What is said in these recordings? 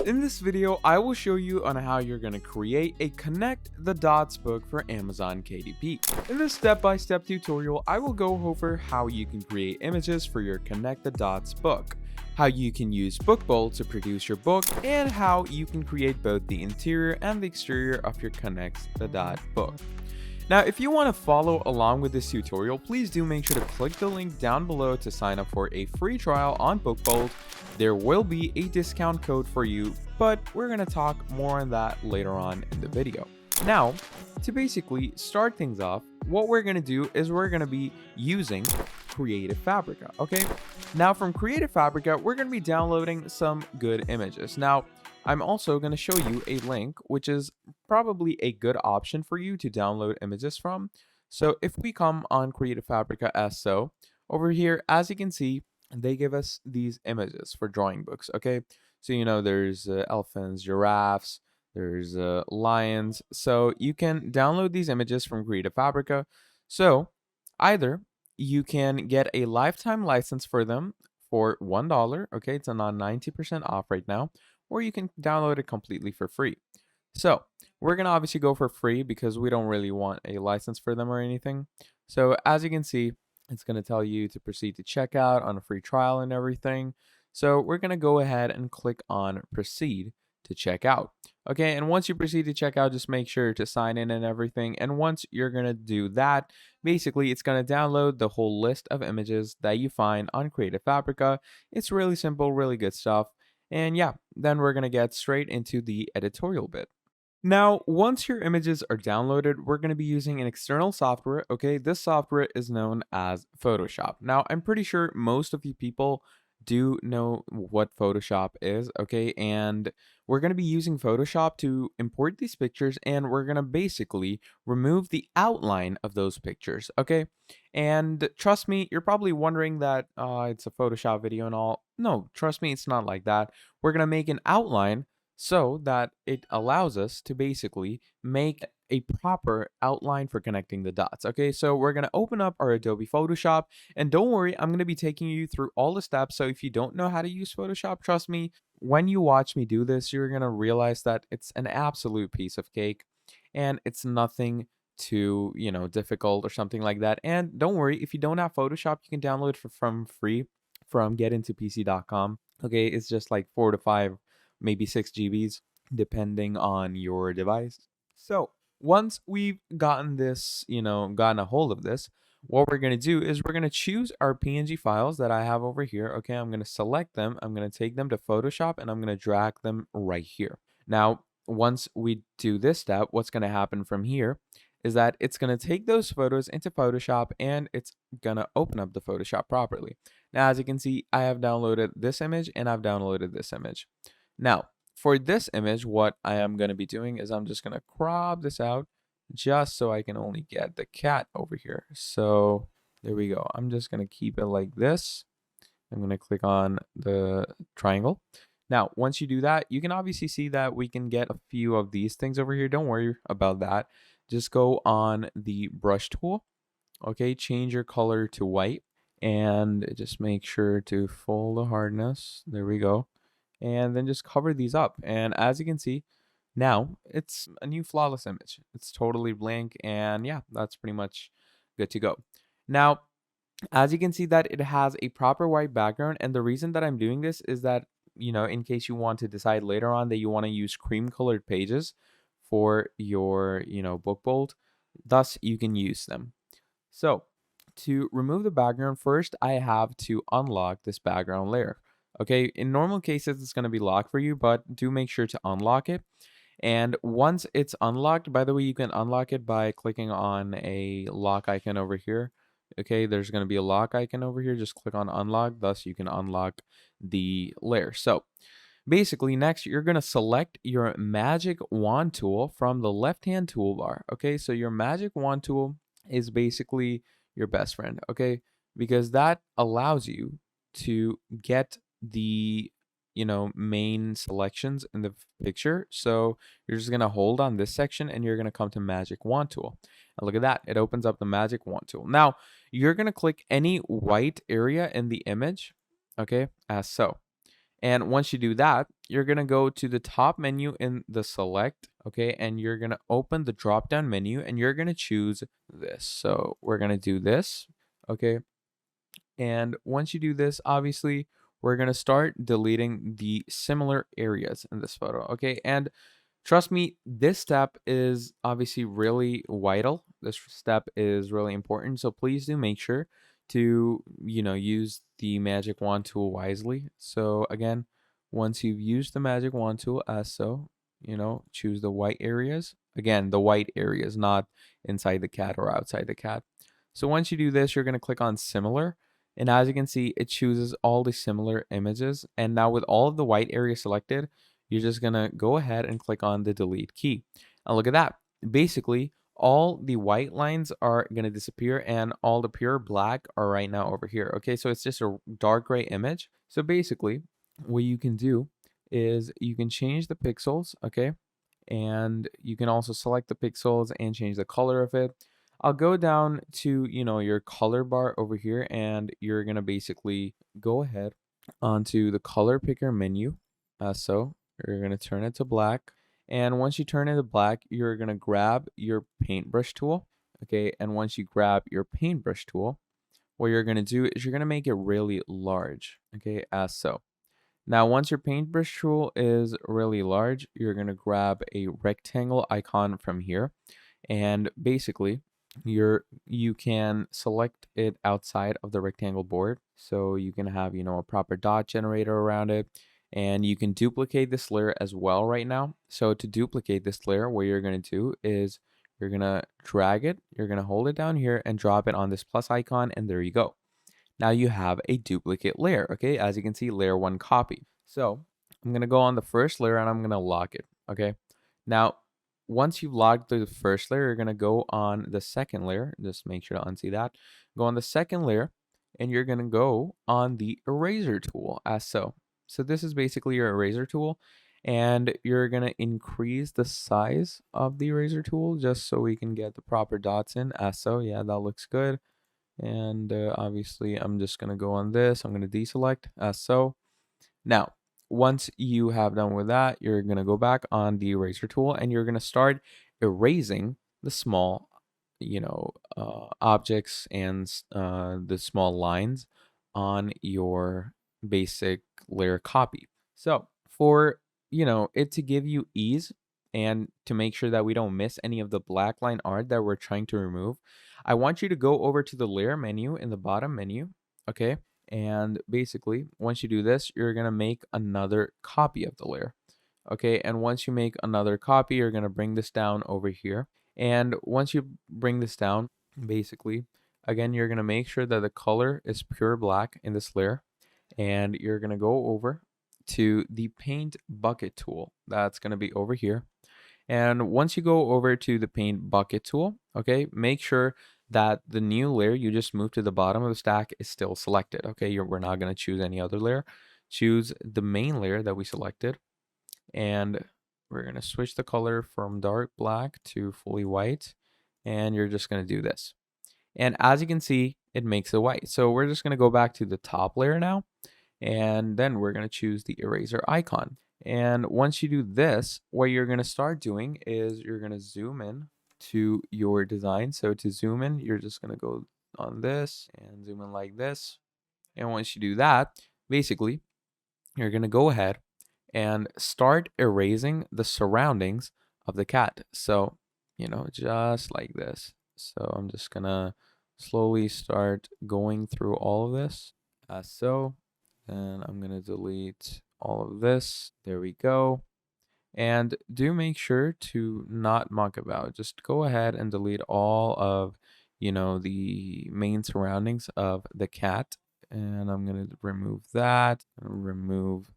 In this video, I will show you on how you're going to create a connect the dots book for Amazon KDP. In this step-by-step tutorial, I will go over how you can create images for your connect the dots book, how you can use Bookbolt to produce your book, and how you can create both the interior and the exterior of your connect the dot book. Now, if you want to follow along with this tutorial, please do make sure to click the link down below to sign up for a free trial on Bookbolt. There will be a discount code for you, but we're going to talk more on that later on in the video. Now, to basically start things off, what we're going to do is we're going to be using Creative Fabrica, okay? Now, from Creative Fabrica, we're going to be downloading some good images. Now, I'm also going to show you a link, which is probably a good option for you to download images from. So if we come on Creative Fabrica as so, over here, as you can see, they give us these images for drawing books, okay? So, there's elephants, giraffes, there's lions. So you can download these images from Creative Fabrica. So either you can get a lifetime license for them for $1, okay? It's on 90% off right now, or you can download it completely for free. So we're going to obviously go for free because we don't really want a license for them or anything. So as you can see, it's going to tell you to proceed to checkout on a free trial and everything. So we're going to go ahead and click on proceed to check out. Okay, and once you proceed to check out, just make sure to sign in and everything. And once you're going to do that, basically it's going to download the whole list of images that you find on Creative Fabrica. It's really simple, really good stuff. And yeah, then we're going to get straight into the editorial bit. Now, once your images are downloaded, we're going to be using an external software, okay? This software is known as Photoshop. Now, I'm pretty sure most of you people do know what Photoshop is, okay? And we're going to be using Photoshop to import these pictures, and we're going to basically remove the outline of those pictures, okay? And trust me, you're probably wondering that it's a Photoshop video and all. No, trust me, it's not like that. We're going to make an outline so that it allows us to basically make a proper outline for connecting the dots. Okay, so we're going to open up our Adobe Photoshop, and don't worry, I'm going to be taking you through all the steps. So if you don't know how to use Photoshop, trust me, when you watch me do this, you're going to realize that it's an absolute piece of cake and it's nothing too, difficult or something like that. And don't worry, if you don't have Photoshop, you can download it from free from getintopc.com. Okay, it's just like 4 to 5, maybe 6 GBs, depending on your device. So once we've gotten this, gotten a hold of this, what we're going to do is we're going to choose our PNG files that I have over here. Okay, I'm going to select them. I'm going to take them to Photoshop and I'm going to drag them right here. Now, once we do this step, what's going to happen from here is that it's going to take those photos into Photoshop and it's going to open up the Photoshop properly. Now, as you can see, I have downloaded this image and I've downloaded this image. Now, for this image, what I am going to be doing is I'm just going to crop this out just so I can only get the cat over here. So there we go. I'm just going to keep it like this. I'm going to click on the triangle. Now, once you do that, you can obviously see that we can get a few of these things over here. Don't worry about that. Just go on the brush tool. Okay, change your color to white and just make sure to full the hardness. There we go. And then just cover these up. And as you can see, now it's a new flawless image. It's totally blank. And yeah, that's pretty much good to go. Now, as you can see that it has a proper white background. And the reason that I'm doing this is that, in case you want to decide later on that you want to use cream colored pages for your, book bold, thus you can use them. So to remove the background, first I have to unlock this background layer. Okay, in normal cases, it's going to be locked for you, but do make sure to unlock it. And once it's unlocked, by the way, you can unlock it by clicking on a lock icon over here. Okay, there's going to be a lock icon over here. Just click on unlock. Thus, you can unlock the layer. So basically, next, you're going to select your magic wand tool from the left-hand toolbar. Okay, so your magic wand tool is basically your best friend. Okay, because that allows you to get the main selections in the picture. So you're just going to hold on this section and you're going to come to magic wand tool, and look at that, it opens up the magic wand tool. Now you're going to click any white area in the image, okay, as so, And once you do that, you're going to go to the top menu in the select, okay? And you're going to open the drop down menu and you're going to choose this. So we're going to do this, okay? And once you do this, obviously, we're going to start deleting the similar areas in this photo, okay? And trust me, this step is obviously really vital. This step is really important. So please do make sure to, use the magic wand tool wisely. So again, once you've used the magic wand tool as so, choose the white areas. Again, the white areas, not inside the cat or outside the cat. So once you do this, you're going to click on similar. And as you can see, it chooses all the similar images. And now with all of the white area selected, you're just going to go ahead and click on the delete key. And look at that. Basically, all the white lines are going to disappear and all the pure black are right now over here. Okay, so it's just a dark gray image. So basically, what you can do is you can change the pixels, okay? And you can also select the pixels and change the color of it. I'll go down to, your color bar over here, and you're going to basically go ahead onto the color picker menu. So you're going to turn it to black. And once you turn it to black, you're going to grab your paintbrush tool. Okay. And once you grab your paintbrush tool, what you're going to do is you're going to make it really large. Okay. As so. Now, once your paintbrush tool is really large, you're going to grab a rectangle icon from here. And basically, you can select it outside of the rectangle board. So you can have, a proper dot generator around it. And you can duplicate this layer as well right now. So to duplicate this layer, what you're going to do is you're going to drag it, you're going to hold it down here and drop it on this plus icon. And there you go. Now you have a duplicate layer, okay? As you can see, layer 1 copy. So I'm going to go on the first layer and I'm going to lock it, okay? Now, once you've logged the first layer, you're going to go on the second layer. Just make sure to unsee that. Go on the second layer and you're going to go on the eraser tool as so. So this is basically your eraser tool, and you're going to increase the size of the eraser tool just so we can get the proper dots in as so. Yeah, that looks good. And obviously I'm just going to go on this. I'm going to deselect as so. Now, once you have done with that, you're going to go back on the eraser tool and you're going to start erasing the small, objects and the small lines on your basic layer copy. So for, it to give you ease and to make sure that we don't miss any of the black line art that we're trying to remove, I want you to go over to the layer menu in the bottom menu, okay? And basically, once you do this, you're going to make another copy of the layer. Okay, and once you make another copy, you're going to bring this down over here. And once you bring this down, basically, again, you're going to make sure that the color is pure black in this layer. And you're going to go over to the paint bucket tool. That's going to be over here. And once you go over to the paint bucket tool, okay, make sure that the new layer you just moved to the bottom of the stack is still selected. Okay, we're not going to choose any other layer. Choose the main layer that we selected, and we're going to switch the color from dark black to fully white, and you're just going to do this. And as you can see, it makes it white. So we're just going to go back to the top layer now, and then we're going to choose the eraser icon. And once you do this, what you're going to start doing is you're going to zoom in to your design. So to zoom in, you're just going to go on this and zoom in like this. And once you do that, basically, you're going to go ahead and start erasing the surroundings of the cat. So, just like this. So I'm just going to slowly start going through all of this as so. And I'm going to delete all of this. There we go. And do make sure to not muck about. Just go ahead and delete all of, the main surroundings of the cat. And I'm going to remove that. Remove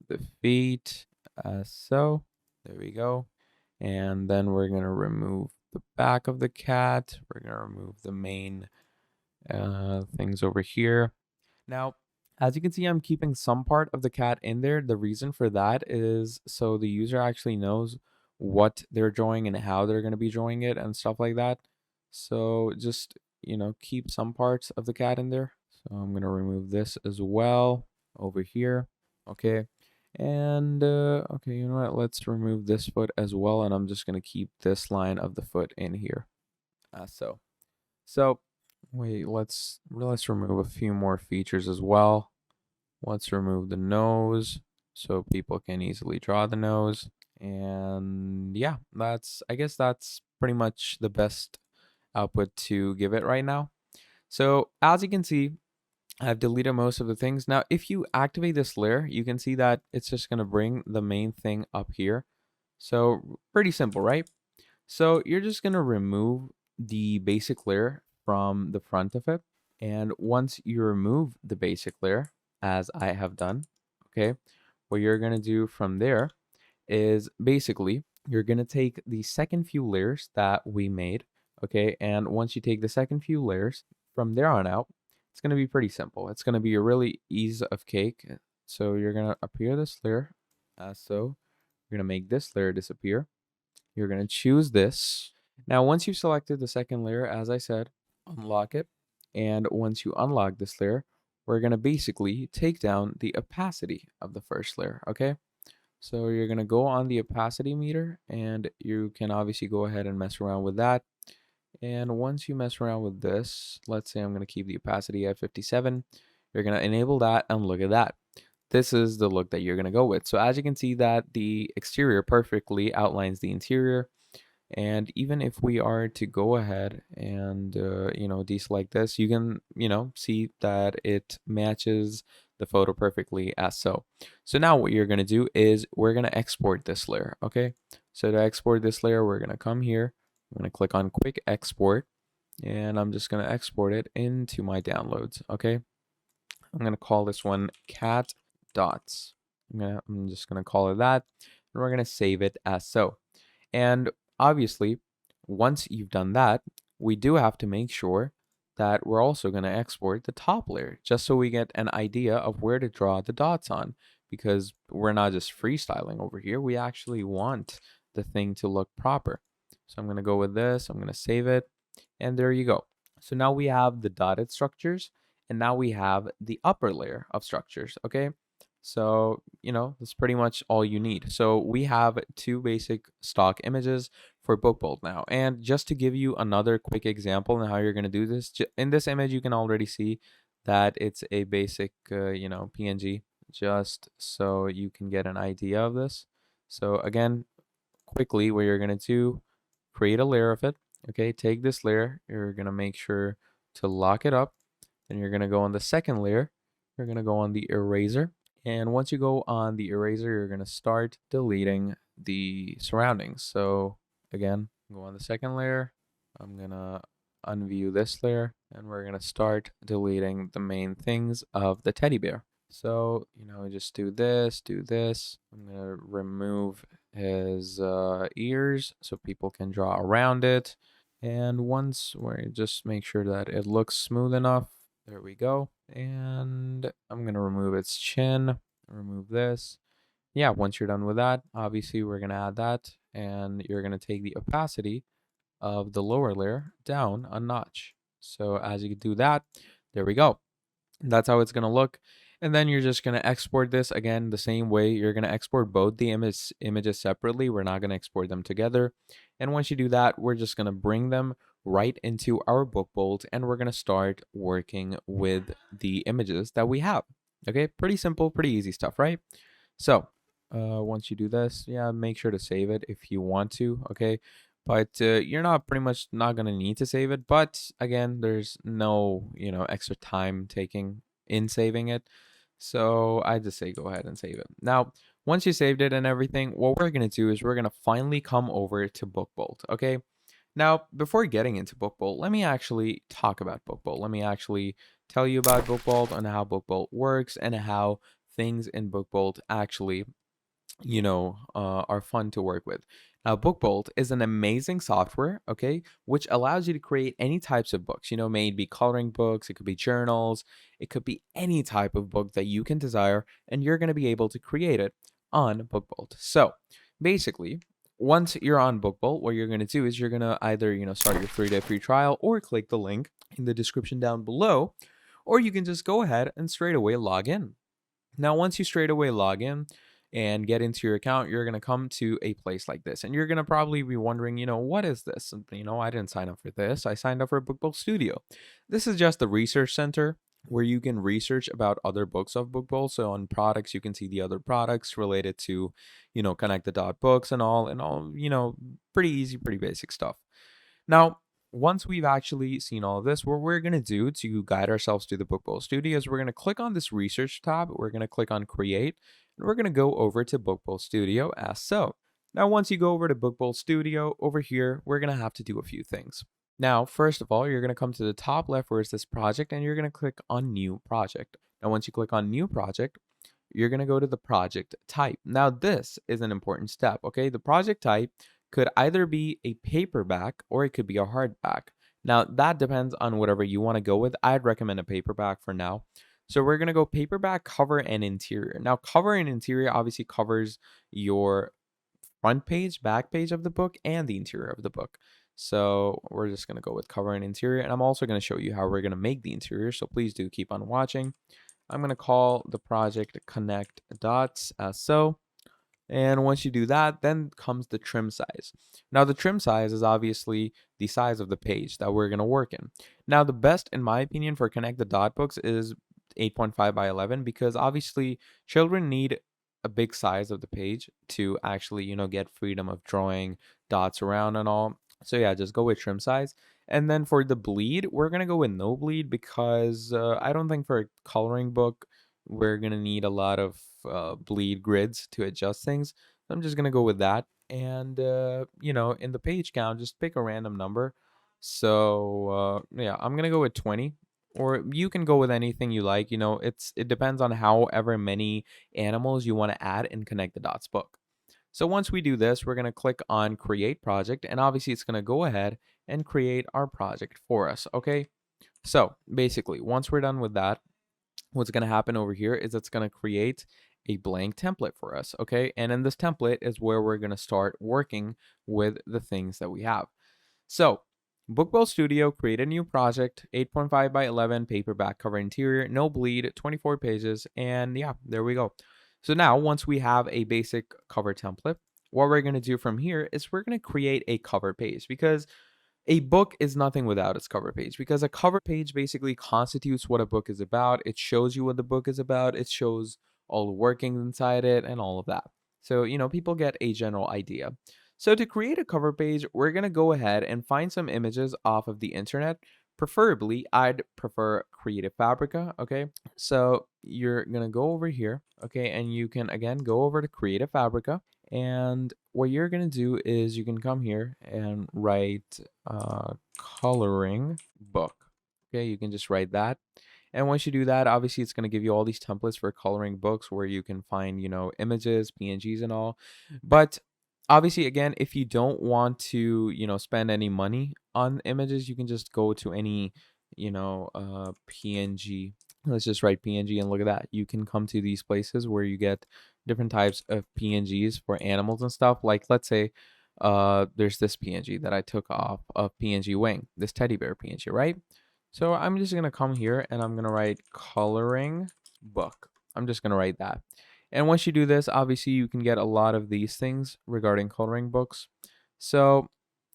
the feet as so. There we go. And then we're going to remove the back of the cat. We're going to remove the main things over here. Now, as you can see, I'm keeping some part of the cat in there. The reason for that is so the user actually knows what they're drawing and how they're going to be drawing it and stuff like that. So just, keep some parts of the cat in there. So I'm going to remove this as well over here. Okay. And okay, you know what? Let's remove this foot as well, and I'm just gonna keep this line of the foot in here. So. So wait, let's remove a few more features as well. Let's remove the nose so people can easily draw the nose. And yeah, I guess that's pretty much the best output to give it right now. So as you can see, I've deleted most of the things. Now, if you activate this layer, you can see that it's just going to bring the main thing up here. So pretty simple, right? So you're just going to remove the basic layer from the front of it. And once you remove the basic layer, as I have done, okay, what you're going to do from there is basically you're going to take the second few layers that we made, okay, and once you take the second few layers from there on out, it's going to be pretty simple. It's going to be a really ease of cake. So you're going to appear this layer as so. You're going to make this layer disappear. You're going to choose this. Now, once you've selected the second layer, as I said, unlock it. And once you unlock this layer, we're going to basically take down the opacity of the first layer, okay? So you're going to go on the opacity meter, and you can obviously go ahead and mess around with that. And once you mess around with this, let's say I'm going to keep the opacity at 57. You're going to enable that, and look at that. This is the look that you're going to go with. So as you can see that the exterior perfectly outlines the interior. And even if we are to go ahead and, deselect this, you can, see that it matches the photo perfectly as so. So now what you're going to do is we're going to export this layer. Okay. So to export this layer, we're going to come here. I'm going to click on quick export, and I'm just going to export it into my downloads. Okay. I'm going to call this one cat dots. I'm just going to call it that, and we're going to save it as so. And obviously, once you've done that, we do have to make sure that we're also going to export the top layer just so we get an idea of where to draw the dots on, because we're not just freestyling over here. We actually want the thing to look proper. So I'm going to go with this. I'm going to save it. And there you go. So now we have the dotted structures, and now we have the upper layer of structures. Okay. So, that's pretty much all you need. So we have two basic stock images for BookBolt now. And just to give you another quick example on how you're going to do this, in this image, you can already see that it's a basic, PNG, just so you can get an idea of this. So again, quickly, what you're going to do, create a layer of it. Okay, take this layer. You're going to make sure to lock it up. Then you're going to go on the second layer. You're going to go on the eraser. And once you go on the eraser, you're going to start deleting the surroundings. So again, go on the second layer. I'm going to unview this layer, and we're going to start deleting the main things of the teddy bear. So, just do this, do this. I'm going to remove his ears so people can draw around it. And once we just make sure that it looks smooth enough, there we go. And I'm going to remove its chin, remove this. Yeah, once you're done with that, obviously we're going to add that, and you're going to take the opacity of the lower layer down a notch. So as you can do that, there we go. That's how it's going to look. And then you're just going to export this again the same way. You're going to export both the images separately. We're not going to export them together. And once you do that, we're just going to bring them right into our BookBolt, and we're going to start working with the images that we have. Okay, pretty simple, pretty easy stuff, right? So once you do this, yeah, make sure to save it if you want to, okay? But you're not pretty much not going to need to save it. But again, there's no, extra time taking in saving it. So I just say go ahead and save it. Now, once you saved it and everything, what we're going to do is we're going to finally come over to BookBolt, okay? Now, before getting into BookBolt, let me actually talk about BookBolt. Let me actually tell you about BookBolt and how BookBolt works and how things in BookBolt actually are fun to work with. Now, BookBolt is an amazing software, okay, which allows you to create any types of books. May it be coloring books, it could be journals, it could be any type of book that you can desire, and you're going to be able to create it on BookBolt. So, basically, once you're on BookBolt, what you're going to do is you're going to either, start your 3-day free trial or click the link in the description down below, or you can just go ahead and straight away log in. Now, once you straight away log in and get into your account, you're going to come to a place like this. And you're going to probably be wondering, what is this? And, I didn't sign up for this. I signed up for Book Studio. This is just the research center where you can research about other books of Book Bowl. So on products, you can see the other products related to, connect the dot books and all, pretty easy, pretty basic stuff. Now, once we've actually seen all of this, what we're going to do to guide ourselves to the Book Bowl Studio is we're going to click on this research tab. We're going to click on create, and we're going to go over to Book Bowl Studio as so. Now, once you go over to Book Bowl Studio, over here, we're going to have to do a few things. Now, first of all, you're going to come to the top left where it's this project, and you're going to click on New Project. Now, once you click on New Project, you're going to go to the project type. Now, this is an important step, okay? The project type could either be a paperback or it could be a hardback. Now, that depends on whatever you want to go with. I'd recommend a paperback for now. So we're going to go paperback, cover, and interior. Now, cover and interior obviously covers your front page, back page of the book, and the interior of the book. So we're just going to go with cover and interior. And I'm also going to show you how we're going to make the interior. So please do keep on watching. I'm going to call the project Connect Dots as so. And once you do that, then comes the trim size. Now, the trim size is obviously the size of the page that we're going to work in. Now, the best, in my opinion, for Connect the Dot books is 8.5 by 11 because obviously children need a big size of the page to actually, get freedom of drawing dots around and all. So yeah, just go with trim size. And then for the bleed, we're going to go with no bleed because I don't think for a coloring book, we're going to need a lot of bleed grids to adjust things. So I'm just going to go with that. And, in the page count, just pick a random number. So, yeah, I'm going to go with 20. Or you can go with anything you like. It depends on however many animals you want to add and connect the dots book. So once we do this, we're going to click on create project. And obviously it's going to go ahead and create our project for us. Okay. So basically, once we're done with that, what's going to happen over here is it's going to create a blank template for us, okay? And in this template is where we're going to start working with the things that we have. So, Bookbell Studio, create a new project, 8.5 by 11, paperback cover interior, no bleed, 24 pages, and yeah, there we go. So now, once we have a basic cover template, what we're going to do from here is we're going to create a cover page because a book is nothing without its cover page because a cover page basically constitutes what a book is about. It shows you what the book is about. It shows all the workings inside it and all of that. So, people get a general idea. So to create a cover page, we're going to go ahead and find some images off of the internet. Preferably, I'd prefer Creative Fabrica, okay? So you're going to go over here, okay? And you can, again, go over to Creative Fabrica. And what you're going to do is you can come here and write coloring book. Okay, you can just write that. And once you do that, obviously it's going to give you all these templates for coloring books where you can find, images, PNGs and all. But obviously, again, if you don't want to, spend any money on images, you can just go to any, PNG. Let's just write PNG and look at that. You can come to these places where you get different types of PNGs for animals and stuff. Like, let's say there's this PNG that I took off of PNG Wing, this teddy bear PNG, right? So I'm just going to come here and I'm going to write coloring book. I'm just going to write that. And once you do this, obviously you can get a lot of these things regarding coloring books. So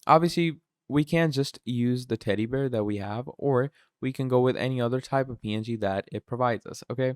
obviously we can just use the teddy bear that we have, or we can go with any other type of PNG that it provides us, okay?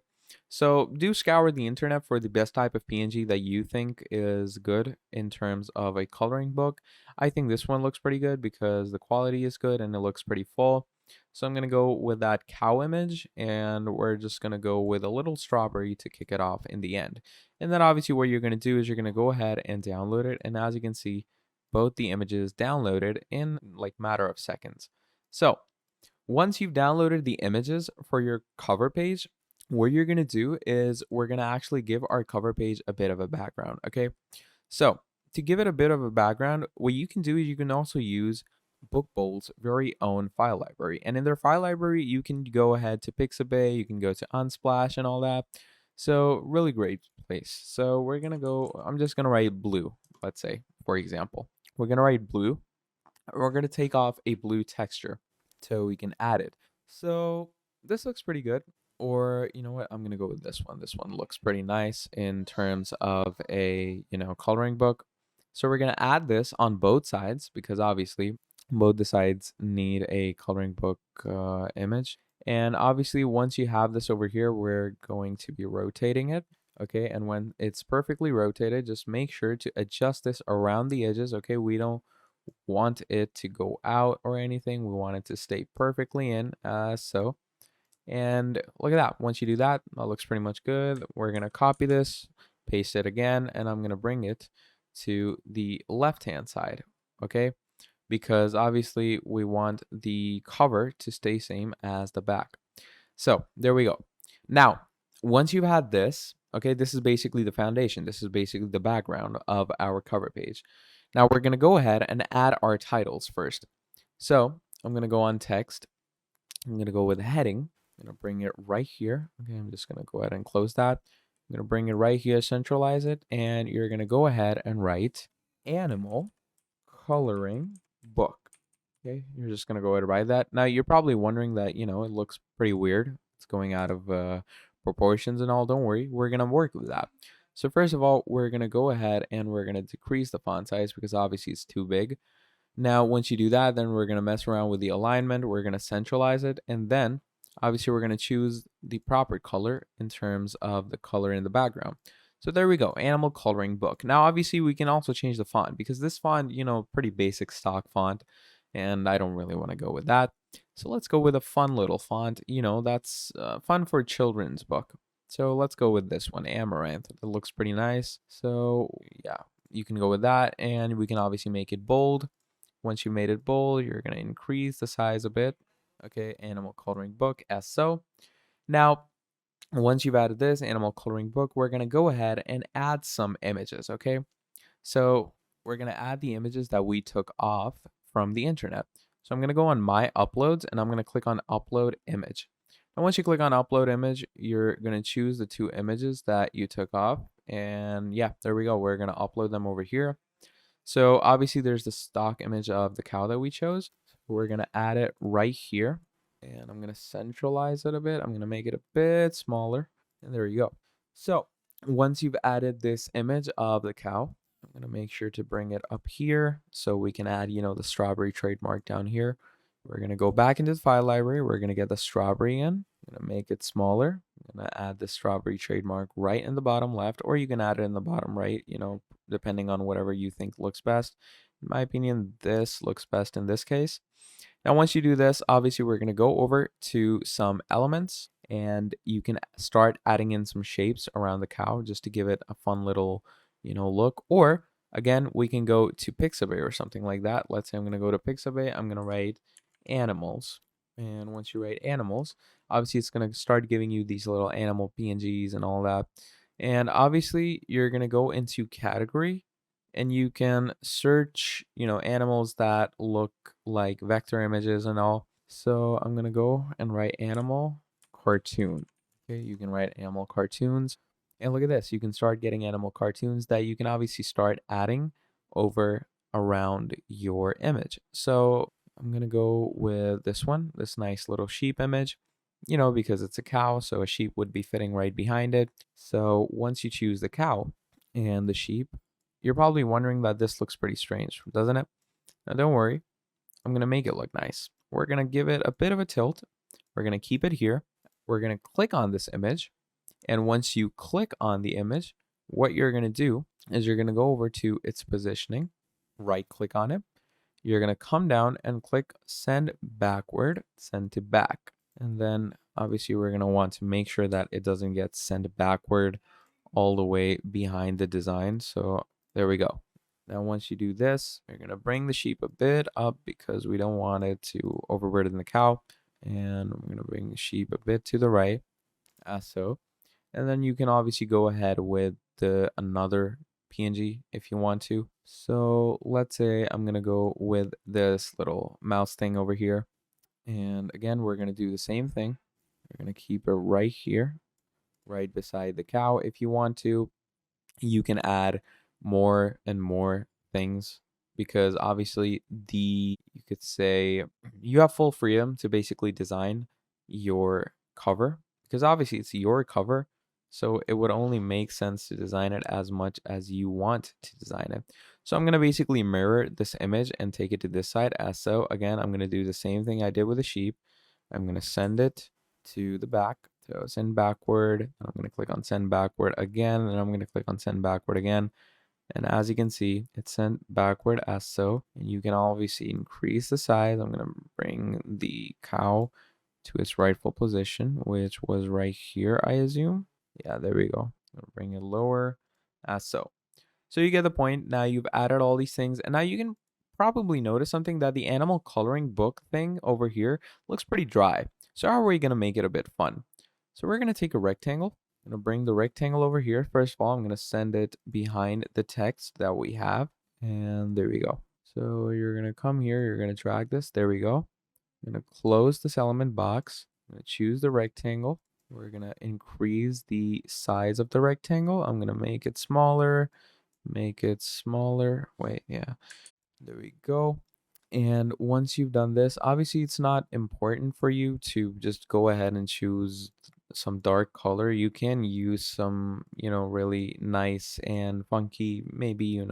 So do scour the internet for the best type of PNG that you think is good in terms of a coloring book. I think this one looks pretty good because the quality is good and it looks pretty full. So I'm going to go with that cow image, and we're just going to go with a little strawberry to kick it off in the end. And then obviously what you're going to do is you're going to go ahead and download it. And as you can see, both the images downloaded in like matter of seconds. So once you've downloaded the images for your cover page, what you're going to do is we're going to actually give our cover page a bit of a background, okay? So to give it a bit of a background, what you can do is you can also use Book Bowl's very own file library. And in their file library, you can go ahead to Pixabay, you can go to Unsplash and all that. So really great place. So we're going to go, I'm just going to write blue, let's say, for example. We're going to write blue. We're going to take off a blue texture so we can add it. So this looks pretty good. Or you know what, I'm gonna go with this one. This one looks pretty nice in terms of a, coloring book. So we're gonna add this on both sides because obviously both the sides need a coloring book image. And obviously once you have this over here, we're going to be rotating it. Okay, and when it's perfectly rotated, just make sure to adjust this around the edges. Okay, we don't want it to go out or anything. We want it to stay perfectly in, so. And look at that. Once you do that, that looks pretty much good. We're going to copy this, paste it again, and I'm going to bring it to the left-hand side, okay? Because obviously we want the cover to stay same as the back. So there we go. Now, once you've had this, okay, this is basically the foundation. This is basically the background of our cover page. Now we're going to go ahead and add our titles first. So I'm going to go on text. I'm going to go with heading. I'm going to bring it right here. Okay, I'm just going to go ahead and close that. I'm going to bring it right here, centralize it, and you're going to go ahead and write animal coloring book. Okay, you're just going to go ahead and write that. Now, you're probably wondering that, it looks pretty weird. It's going out of proportions and all. Don't worry, we're going to work with that. So first of all, we're going to go ahead and we're going to decrease the font size because obviously it's too big. Now, once you do that, then we're going to mess around with the alignment. We're going to centralize it. And then, obviously, we're going to choose the proper color in terms of the color in the background. So there we go, animal coloring book. Now, obviously, we can also change the font because this font, pretty basic stock font. And I don't really want to go with that. So let's go with a fun little font, that's fun for children's book. So let's go with this one, Amaranth. It looks pretty nice. So yeah, you can go with that. And we can obviously make it bold. Once you made it bold, you're going to increase the size a bit. Okay, animal coloring book as so. Now, once you've added this animal coloring book, we're going to go ahead and add some images, okay? So we're going to add the images that we took off from the internet. So I'm going to go on My Uploads, and I'm going to click on Upload Image. And once you click on Upload Image, you're going to choose the two images that you took off. And yeah, there we go. We're going to upload them over here. So obviously there's the stock image of the cow that we chose. We're going to add it right here. And I'm going to centralize it a bit. I'm going to make it a bit smaller. And there you go. So once you've added this image of the cow, I'm going to make sure to bring it up here so we can add, the strawberry trademark down here. We're going to go back into the file library. We're going to get the strawberry in. I'm going to make it smaller. I'm going to add the strawberry trademark right in the bottom left, or you can add it in the bottom right, depending on whatever you think looks best. In my opinion, this looks best in this case. Now, once you do this, obviously we're going to go over to some elements and you can start adding in some shapes around the cow just to give it a fun little, look. Or again, we can go to Pixabay or something like that. Let's say I'm going to go to Pixabay. I'm going to write animals. And once you write animals, obviously it's going to start giving you these little animal PNGs and all that. And obviously you're going to go into category and you can search, animals that look like vector images and all. So I'm going to go and write animal cartoon. Okay, you can write animal cartoons. And look at this, you can start getting animal cartoons that you can obviously start adding over around your image. So I'm going to go with this one, this nice little sheep image, because it's a cow, so a sheep would be fitting right behind it. So once you choose the cow and the sheep, you're probably wondering that this looks pretty strange, doesn't it? Now don't worry, I'm going to make it look nice. We're going to give it a bit of a tilt. We're going to keep it here. We're going to click on this image. And once you click on the image, what you're going to do is you're going to go over to its positioning, right click on it. You're going to come down and click send backward, send to back. And then obviously we're going to want to make sure that it doesn't get sent backward all the way behind the design. So there we go. Now, once you do this, you're going to bring the sheep a bit up because we don't want it to overburden the cow. And I'm going to bring the sheep a bit to the right, as so. And then you can obviously go ahead with another PNG if you want to. So let's say I'm going to go with this little mouse thing over here. And again, we're going to do the same thing. We're going to keep it right here, right beside the cow. If you want to, you can add more and more things because obviously you could say you have full freedom to basically design your cover because obviously it's your cover. So it would only make sense to design it as much as you want to design it. So I'm going to basically mirror this image and take it to this side as so. Again, I'm going to do the same thing I did with the sheep. I'm going to send it to the back. So send backward. I'm going to click on send backward again, and I'm going to click on send backward again. And as you can see, it's sent backward as so. And you can obviously increase the size. I'm going to bring the cow to its rightful position, which was right here, I assume. Yeah, there we go. I'll bring it lower as so. So you get the point. Now you've added all these things, and now you can probably notice something, that the animal coloring book thing over here looks pretty dry. So how are we going to make it a bit fun? So we're going to take a rectangle. I'm going to bring the rectangle over here. First of all, I'm going to send it behind the text that we have. And there we go. So you're going to come here. You're going to drag this. There we go. I'm going to close this element box. I'm going to choose the rectangle. We're going to increase the size of the rectangle. I'm going to make it smaller. Make it smaller. Wait, yeah. There we go. And once you've done this, obviously it's not important for you to just go ahead and choose some dark color. You can use some, really nice and funky, maybe,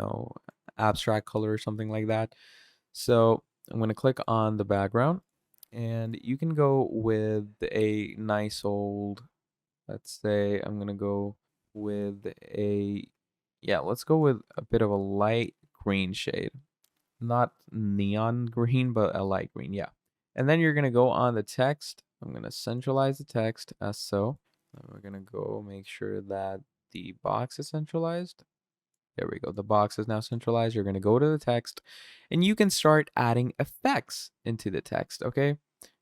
abstract color or something like that. So I'm going to click on the background, and you can go with a nice old, let's say I'm going to go with yeah, let's go with a bit of a light green shade. Not neon green, but a light green, yeah. And then you're going to go on the text. I'm going to centralize the text as so. And we're going to go make sure that the box is centralized. There we go. The box is now centralized. You're going to go to the text, and you can start adding effects into the text, okay?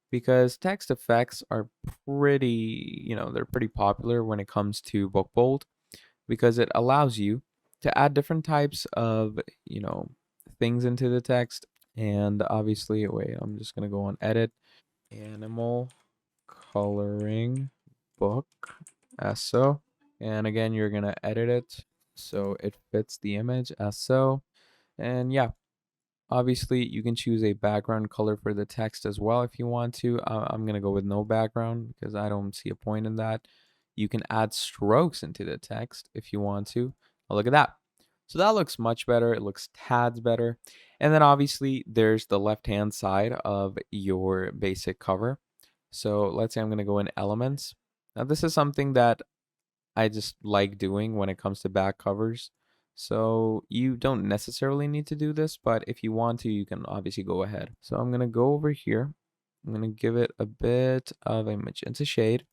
Because text effects are they're pretty popular when it comes to book bold, because it allows you to add different types of, things into the text. And obviously, wait, I'm just going to go on edit, animal coloring book as so. And again, you're going to edit it so it fits the image as so. And yeah, obviously you can choose a background color for the text as well if you want to. I'm going to go with no background because I don't see a point in that. You can add strokes into the text if you want to. Oh, look at that. So that looks much better. It looks tads better. And then obviously there's the left hand side of your basic cover. So let's say I'm going to go in elements. Now this is something that I just like doing when it comes to back covers. So you don't necessarily need to do this, but if you want to, you can obviously go ahead. So I'm going to go over here. I'm going to give it a bit of a magenta shade.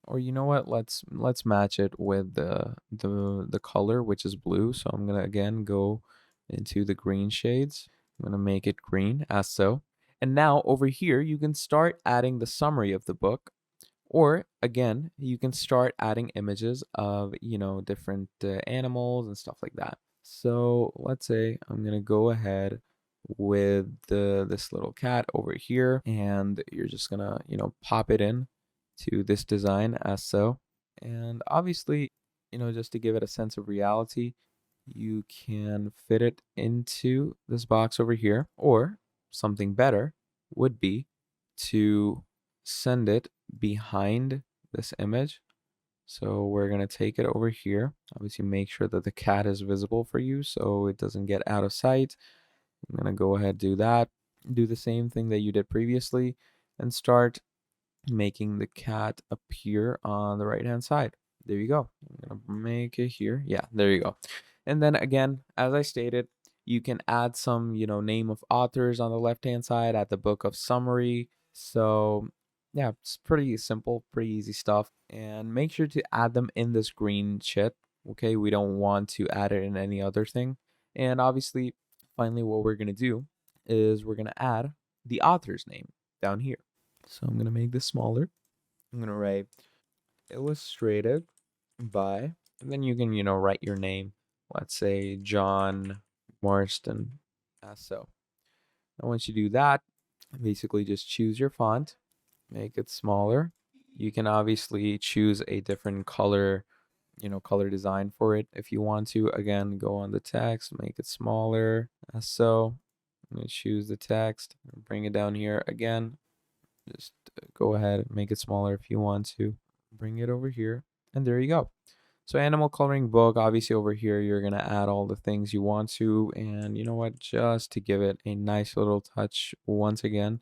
Or you know what? Let's match it with the color, which is blue. So I'm going to again go into the green shades. I'm going to make it green as so. And now over here, you can start adding the summary of the book. Or again, you can start adding images of, different animals and stuff like that. So let's say I'm going to go ahead with this little cat over here, and you're just going to, pop it in to this design as so. And obviously, just to give it a sense of reality, you can fit it into this box over here, or something better would be to send it behind this image. So we're going to take it over here. Obviously, make sure that the cat is visible for you so it doesn't get out of sight. I'm going to go ahead, do that. Do the same thing that you did previously and start making the cat appear on the right hand side. There you go. I'm going to make it here. Yeah, there you go. And then again, as I stated, you can add some, name of authors on the left hand side at the book of summary. So yeah, it's pretty simple, pretty easy stuff. And make sure to add them in this green chit. Okay, we don't want to add it in any other thing. And obviously, finally, what we're going to do is we're going to add the author's name down here. So I'm going to make this smaller. I'm going to write illustrated by, and then you can, write your name. Let's say John Marston, as so. And once you do that, basically just choose your font, make it smaller. You can obviously choose a different color, color design for it if you want to. Again, go on the text, make it smaller, as so. I'm going to choose the text, bring it down here again. Just go ahead and make it smaller if you want to. bring it over here, and there you go. So animal coloring book, obviously over here, you're going to add all the things you want to. And you know what? Just to give it a nice little touch, once again,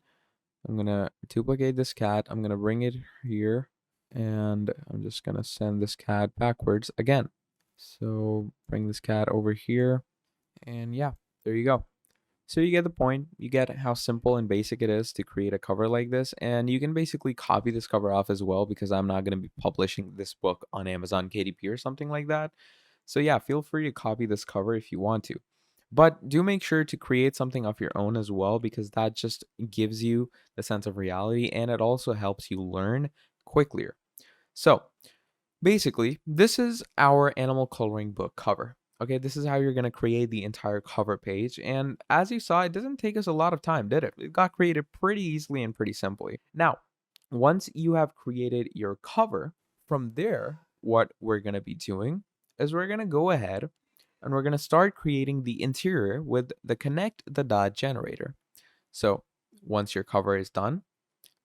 I'm going to duplicate this cat. I'm going to bring it here. And I'm just going to send this cat backwards again. So bring this cat over here. And yeah, there you go. So you get the point. You get how simple and basic it is to create a cover like this. And you can basically copy this cover off as well, because I'm not going to be publishing this book on Amazon KDP or something like that. So yeah, feel free to copy this cover if you want to. But do make sure to create something of your own as well, because that just gives you the sense of reality, and it also helps you learn quickly. So basically, this is our animal coloring book cover. Okay, this is how you're going to create the entire cover page. And as you saw, it doesn't take us a lot of time, did it? It got created pretty easily and pretty simply. Now, once you have created your cover, from there, what we're going to be doing is we're going to go ahead and we're going to start creating the interior with the connect the dot generator. So once your cover is done,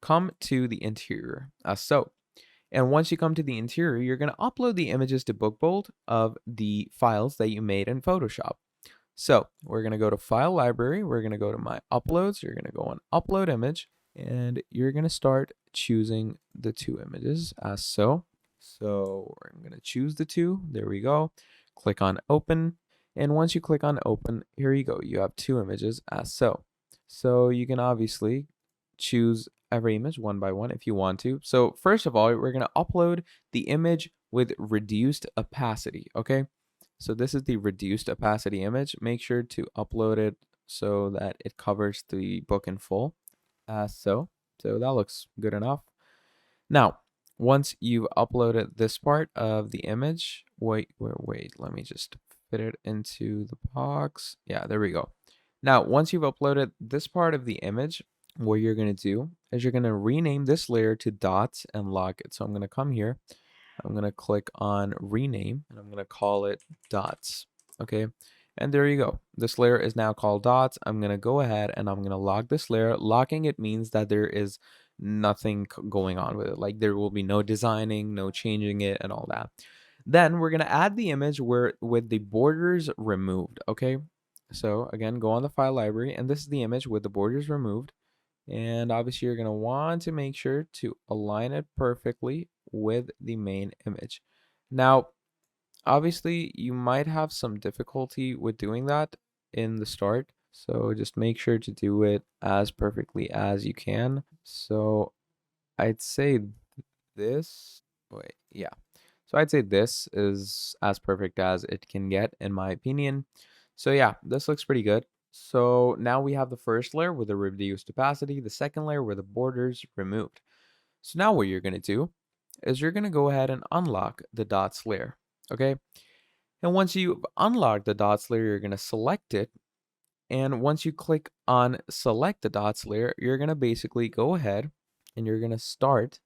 come to the interior as so. And once you come to the interior, you're going to upload the images to Bookbolt of the files that you made in Photoshop. So we're going to go to File Library. We're going to go to My Uploads. You're going to go on Upload Image. And you're going to start choosing the two images as so. So I'm going to choose the two. There we go. Click on Open. And once you click on Open, here you go. You have two images as so. So you can obviously choose every image one by one if you want to. So first of all, we're going to upload the image with reduced opacity. Okay. So this is the reduced opacity image. Make sure to upload it so that it covers the book in full. So that looks good enough. Now, once you've uploaded this part of the image, wait, let me just fit it into the box. Yeah, there we go. Now, once you've uploaded this part of the image, what you're going to do is you're going to rename this layer to dots and lock it. So I'm going to come here. I'm going to click on rename and I'm going to call it dots. Okay. And there you go. This layer is now called dots. I'm going to go ahead and I'm going to lock this layer. Locking it means that there is nothing going on with it. Like there will be no designing, no changing it and all that. Then we're going to add the image where with the borders removed. Okay. So again, go on the file library and this is the image with the borders removed. And obviously you're going to want to make sure to align it perfectly with the main image. Now, obviously you might have some difficulty with doing that in the start. So just make sure to do it as perfectly as you can. So I'd say this, wait, yeah. So I'd say this is as perfect as it can get in my opinion. So yeah, this looks pretty good. So now we have the first layer with the reduced opacity, the second layer where the borders removed. So now what you're going to do is you're going to go ahead and unlock the dots layer. Okay. And once you unlock the dots layer, you're going to select it. And once you click on select the dots layer, you're going to basically go ahead and you're going to start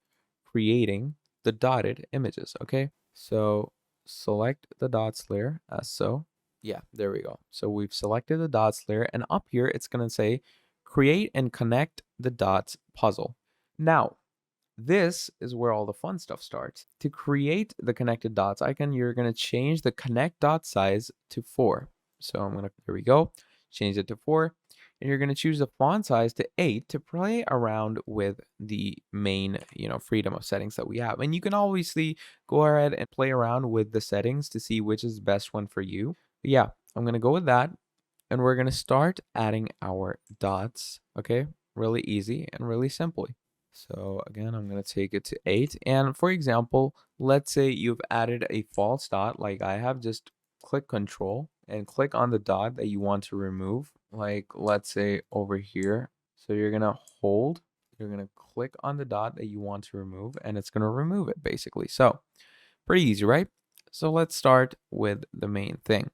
creating the dotted images. Okay. So select the dots layer as so. Yeah, there we go. So we've selected the dots layer and up here, it's going to say create and connect the dots puzzle. Now, this is where all the fun stuff starts. To create the connected dots icon, you're going to change the connect dot size to 4. So there we go, change it to 4. And you're going to choose the font size to 8 to play around with the main, freedom of settings that we have. And you can obviously go ahead and play around with the settings to see which is the best one for you. But yeah, I'm going to go with that. And we're going to start adding our dots. Okay, really easy and really simply. So again, I'm going to take it to 8. And for example, let's say you've added a false dot like I have. Just click Control and click on the dot that you want to remove. Like let's say over here. So you're going to hold. You're going to click on the dot that you want to remove and it's going to remove it basically. So pretty easy, right? So let's start with the main thing.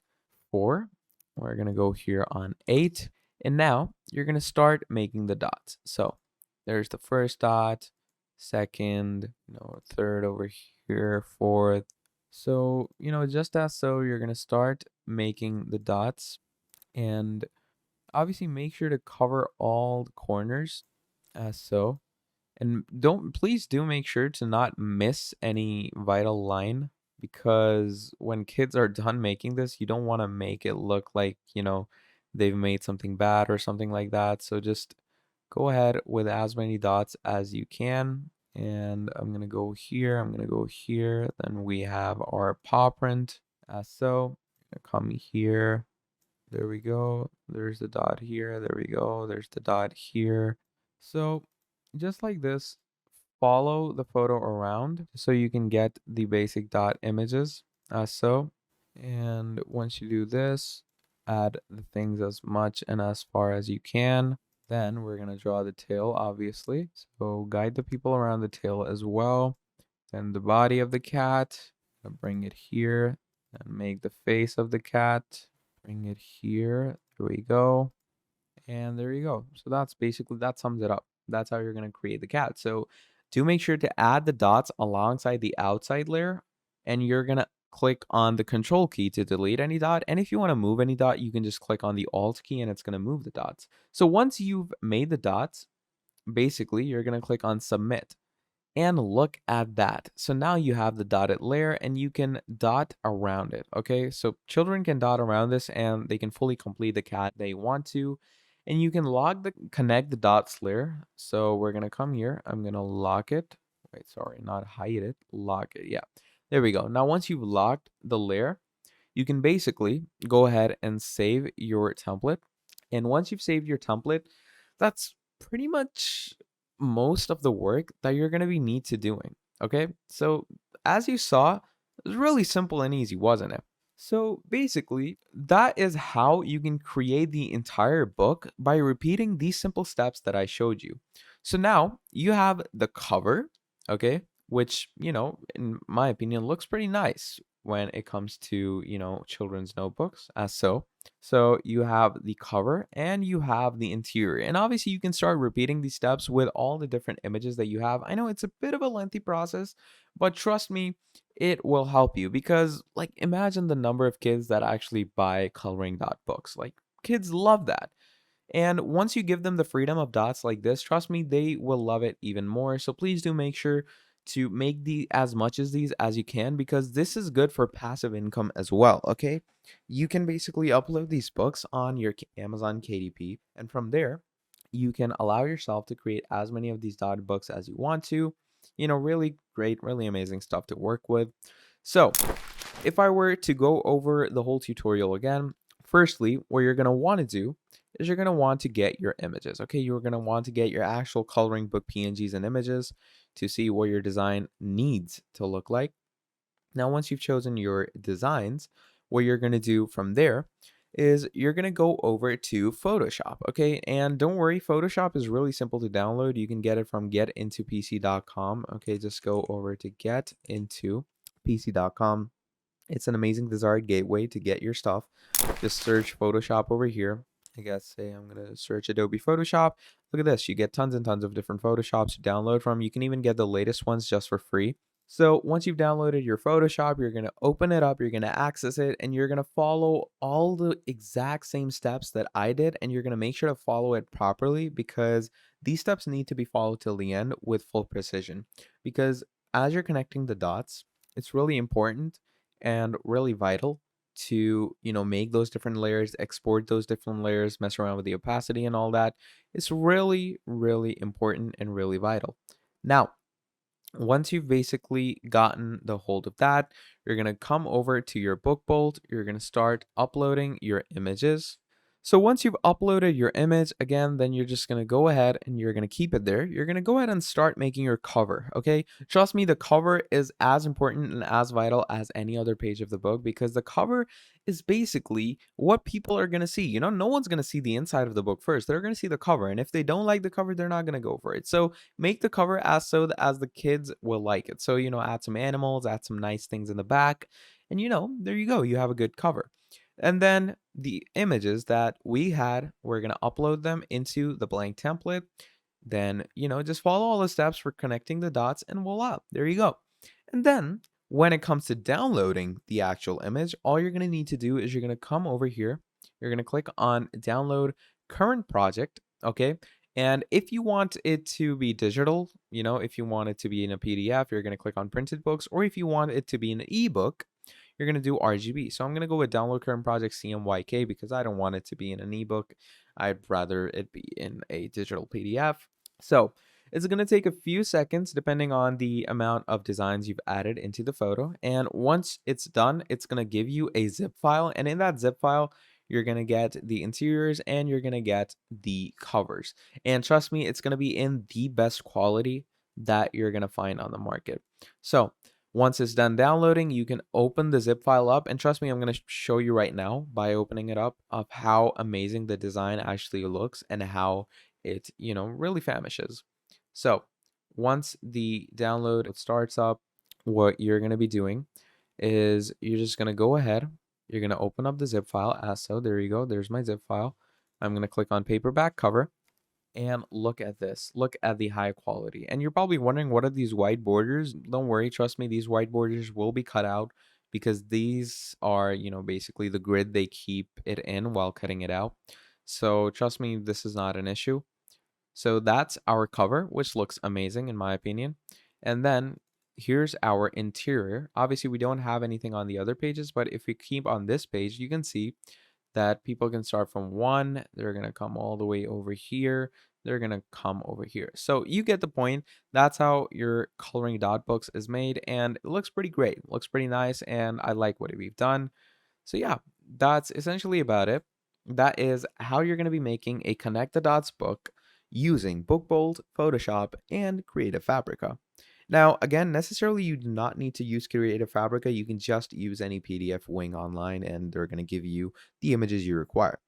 4. We're going to go here on 8. And now you're going to start making the dots. So there's the first dot, second, third over here, fourth. So, just as so, you're going to start making the dots and obviously make sure to cover all the corners as so. And please do make sure to not miss any vital line, because when kids are done making this, you don't want to make it look like, they've made something bad or something like that. So just go ahead with as many dots as you can. And I'm going to go here. I'm going to go here. Then we have our paw print as so. Come here. There we go. There's the dot here. There we go. There's the dot here. So just like this, follow the photo around so you can get the basic dot images as so. And once you do this, add the things as much and as far as you can. Then we're going to draw the tail, obviously. So guide the people around the tail as well. Then the body of the cat, bring it here and make the face of the cat. Bring it here. There we go. And there you go. So that sums it up. That's how you're going to create the cat. So do make sure to add the dots alongside the outside layer, and you're going to click on the control key to delete any dot. And if you want to move any dot, you can just click on the alt key and it's going to move the dots. So once you've made the dots, basically you're going to click on submit. And look at that. So now you have the dotted layer and you can dot around it. Okay, so children can dot around this and they can fully complete the cat they want to. And you can connect the dots layer. So we're gonna come here. I'm gonna lock it. Wait, sorry, not hide it. Lock it. Yeah, there we go. Now once you've locked the layer, you can basically go ahead and save your template. And once you've saved your template, that's pretty much most of the work that you're going to be need to doing. Okay, so as you saw, it was really simple and easy, wasn't it? So basically, that is how you can create the entire book by repeating these simple steps that I showed you. So now you have the cover, okay, which, in my opinion, looks pretty nice when it comes to, children's notebooks as so. So you have the cover and you have the interior. And obviously you can start repeating these steps with all the different images that you have. I know it's a bit of a lengthy process, but trust me, it will help you because like imagine the number of kids that actually buy coloring dot books. Like kids love that. And once you give them the freedom of dots like this, trust me, they will love it even more. So please do make sure to make as much as these as you can, because this is good for passive income as well. Okay, you can basically upload these books on your Amazon KDP, and from there you can allow yourself to create as many of these dotted books as you want to. Really great, really amazing stuff to work with. So if I were to go over the whole tutorial again, firstly, what you're going to want to do is you're going to want to get your images. Okay, you're going to want to get your actual coloring book PNGs and images to see what your design needs to look like. Now, once you've chosen your designs, what you're going to do from there is you're going to go over to Photoshop. Okay, and don't worry, Photoshop is really simple to download. You can get it from getintopc.com. Okay, just go over to getintopc.com. It's an amazing desired gateway to get your stuff. Just search Photoshop over here. I guess say I'm going to search Adobe Photoshop. Look at this. You get tons and tons of different Photoshops to download from. You can even get the latest ones just for free. So once you've downloaded your Photoshop, you're going to open it up, you're going to access it, and you're going to follow all the exact same steps that I did. And you're going to make sure to follow it properly, because these steps need to be followed till the end with full precision. Because as you're connecting the dots, it's really important and really vital to make those different layers, export those different layers, mess around with the opacity and all that. It's really important and really vital. Now once you've basically gotten the hold of that, you're going to come over to your book bolt. You're going to start uploading your images. So once you've uploaded your image, again, then you're just going to go ahead and you're going to keep it there. You're going to go ahead and start making your cover, okay? Trust me, the cover is as important and as vital as any other page of the book, because the cover is basically what people are going to see. No one's going to see the inside of the book first. They're going to see the cover. And if they don't like the cover, they're not going to go for it. So make the cover as the kids will like it. So, add some animals, add some nice things in the back. And, there you go. You have a good cover. And then the images that we had, we're going to upload them into the blank template. Then, just follow all the steps for connecting the dots and voila, there you go. And then when it comes to downloading the actual image, all you're going to need to do is you're going to come over here. You're going to click on download current project. Okay. And if you want it to be digital, if you want it to be in a PDF, you're going to click on printed books, or if you want it to be an ebook, you're going to do RGB. So I'm going to go with download current project CMYK because I don't want it to be in an ebook. I'd rather it be in a digital PDF. So it's going to take a few seconds depending on the amount of designs you've added into the photo. And once it's done, it's going to give you a zip file. And in that zip file, you're going to get the interiors and you're going to get the covers. And trust me, it's going to be in the best quality that you're going to find on the market. So once it's done downloading, you can open the zip file up. And trust me, I'm going to show you right now by opening it up of how amazing the design actually looks and how it, really famishes. So once the download starts up, what you're going to be doing is you're just going to go ahead. You're going to open up the zip file as so. There you go. There's my zip file. I'm going to click on paperback cover and look at this. Look at the high quality. And you're probably wondering, what are these white borders? Don't worry. Trust me, these white borders will be cut out because these are, basically the grid they keep it in while cutting it out. So trust me, this is not an issue. So that's our cover, which looks amazing in my opinion. And then here's our interior. Obviously, we don't have anything on the other pages, but if we keep on this page, you can see that people can start from 1. They're going to come all the way over here. They're going to come over here. So you get the point. That's how your coloring dot books is made. And it looks pretty great. It looks pretty nice. And I like what we've done. So yeah, that's essentially about it. That is how you're going to be making a Connect the Dots book using BookBold, Photoshop, and Creative Fabrica. Now, again, necessarily you do not need to use Creative Fabrica. You can just use any PDF wing online and they're going to give you the images you require.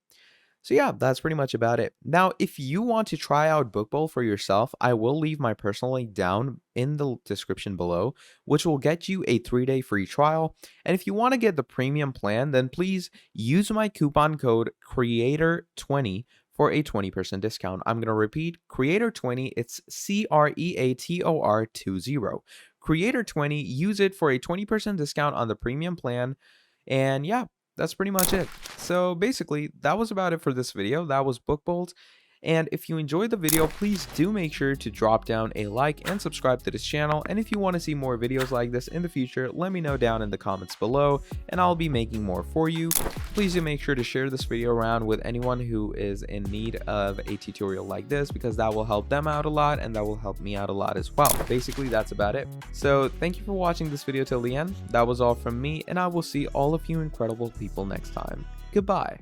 So yeah, that's pretty much about it. Now, if you want to try out BookBold for yourself, I will leave my personal link down in the description below, which will get you a 3-day free trial. And if you want to get the premium plan, then please use my coupon code CREATOR20 for a 20% discount. I'm going to repeat, Creator20, it's CREATOR20. Creator20, use it for a 20% discount on the premium plan. And yeah, that's pretty much it. So basically, that was about it for this video. That was BookBold. And if you enjoyed the video, please do make sure to drop down a like and subscribe to this channel. And if you want to see more videos like this in the future, let me know down in the comments below and I'll be making more for you. Please do make sure to share this video around with anyone who is in need of a tutorial like this, because that will help them out a lot and that will help me out a lot as well. Basically, that's about it. So thank you for watching this video till the end. That was all from me, and I will see all of you incredible people next time. Goodbye.